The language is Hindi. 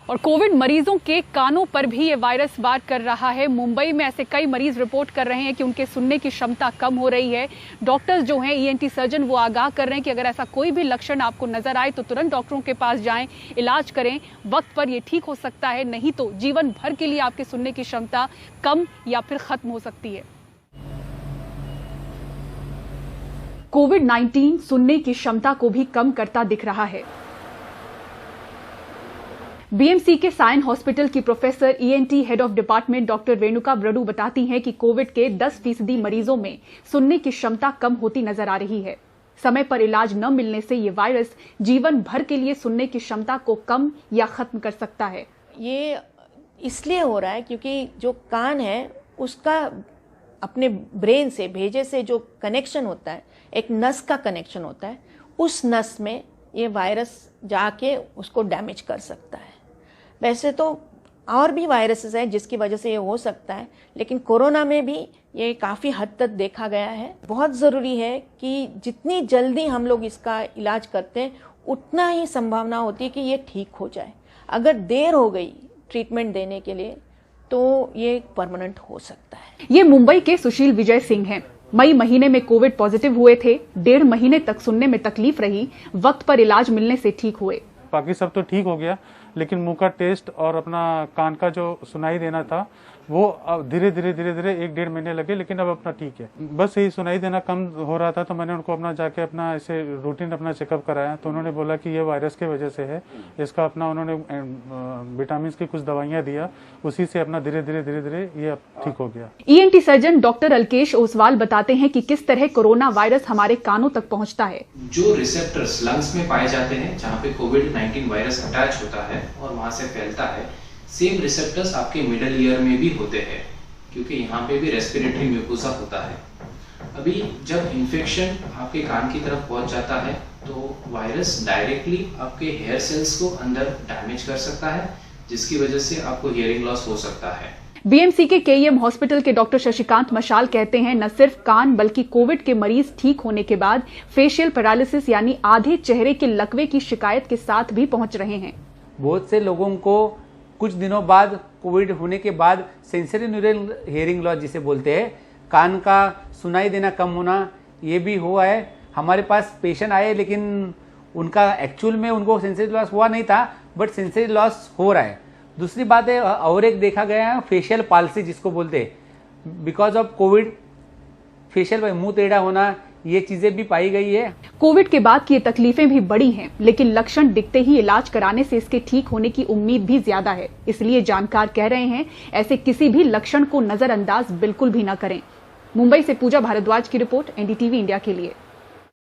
और कोविड मरीजों के कानों पर भी ये वायरस वार कर रहा है। मुंबई में ऐसे कई मरीज रिपोर्ट कर रहे हैं कि उनके सुनने की क्षमता कम हो रही है। डॉक्टर्स जो हैं, ईएनटी सर्जन, वो आगाह कर रहे हैं कि अगर ऐसा कोई भी लक्षण आपको नजर आए तो तुरंत डॉक्टरों के पास जाएं, इलाज करें। वक्त पर ये ठीक हो सकता है, नहीं तो जीवन भर के लिए आपके सुनने की क्षमता कम या फिर खत्म हो सकती है। कोविड-19 सुनने की क्षमता को भी कम करता दिख रहा है। बीएमसी के साइन हॉस्पिटल की professor ENT head of department doctor Renuka ब्रडू बताती हैं कि कोविड के 10% मरीजों में सुनने की क्षमता कम होती नजर आ रही है। समय पर इलाज न मिलने से ये वायरस जीवन भर के लिए सुनने की क्षमता को कम या खत्म कर सकता है। ये इसलिए हो रहा है क्योंकि जो कान है उसका अपने ब्रेन से, भेजे से जो कनेक्शन होता है, एक नस का कनेक्शन होता है, उस नस में ये वायरस जाके उसको डैमेज कर सकता है। वैसे तो और भी वायरसेस हैं जिसकी वजह से ये हो सकता है, लेकिन कोरोना में भी ये काफ़ी हद तक देखा गया है। बहुत ज़रूरी है कि जितनी जल्दी हम लोग इसका इलाज करते हैं उतना ही संभावना होती है कि ये ठीक हो जाए। अगर देर हो गई ट्रीटमेंट देने के लिए तो ये परमानेंट हो सकता है। ये मुंबई के सुशील विजय सिंह हैं। मई महीने में कोविड पॉजिटिव हुए थे। 1.5 महीने तक सुनने में तकलीफ रही, वक्त पर इलाज मिलने से ठीक हुए। बाकी सब तो ठीक हो गया, लेकिन मुंह का टेस्ट और अपना कान का जो सुनाई देना था वो धीरे धीरे 1-1.5 महीने लगे, लेकिन अब अपना ठीक है। बस यही सुनाई देना कम हो रहा था, तो मैंने उनको अपना जाके अपना ऐसे रूटीन अपना चेकअप कराया, तो उन्होंने बोला कि ये वायरस की वजह से है। इसका अपना उन्होंने विटामिन की कुछ दवाइयां दिया, उसी से अपना धीरे धीरे ये अब ठीक हो गया। ENT surgeon doctor Alkesh Oswal बताते हैं कि किस तरह कोरोना वायरस हमारे कानों तक पहुंचता है। जो रिसेप्टर्स लंग्स में पाए जाते हैं, जहाँ पे कोविड-19 वायरस अटैच होता है और वहां से फैलता है, सेम रिसेप्टर्स आपके मिडल ईयर में भी होते हैं, क्योंकि यहाँ पे भी रेस्पिरेटरी म्यूकोसा होता है। अभी जब इन्फेक्शन आपके कान की तरफ पहुंच जाता है तो वायरस डायरेक्टली आपके हेयर सेल्स को अंदर डैमेज कर सकता है, जिसकी वजह से आपको हियरिंग लॉस हो सकता है। बीएमसी के केईएम हॉस्पिटल के डॉक्टर शशिकांत मशाल कहते हैं, न सिर्फ कान बल्कि कोविड के मरीज ठीक होने के बाद फेशियल पैरालिसिस यानी आधे चेहरे के लकवे की शिकायत के साथ भी पहुंच रहे हैं। बहुत से लोगों को कुछ दिनों बाद कोविड होने के बाद सेंसरी न्यूरल हियरिंग लॉस जिसे बोलते हैं, कान का सुनाई देना कम होना, ये भी हुआ है। हमारे पास पेशेंट आए लेकिन उनका एक्चुअल में उनको सेंसरी लॉस हुआ नहीं था, बट सेंसरी लॉस हो रहा है। दूसरी बात है, और एक देखा गया है फेशियल पाल्सी जिसको बोलते हैं, बिकॉज ऑफ कोविड फेशियल मुंह टेढ़ा होना, ये चीजें भी पाई गई है। कोविड के बाद की ये तकलीफें भी बड़ी हैं, लेकिन लक्षण दिखते ही इलाज कराने से इसके ठीक होने की उम्मीद भी ज्यादा है। इसलिए जानकार कह रहे हैं, ऐसे किसी भी लक्षण को नजरअंदाज बिल्कुल भी न करें। मुंबई से पूजा भारद्वाज की रिपोर्ट, एनडीटीवी इंडिया के लिए।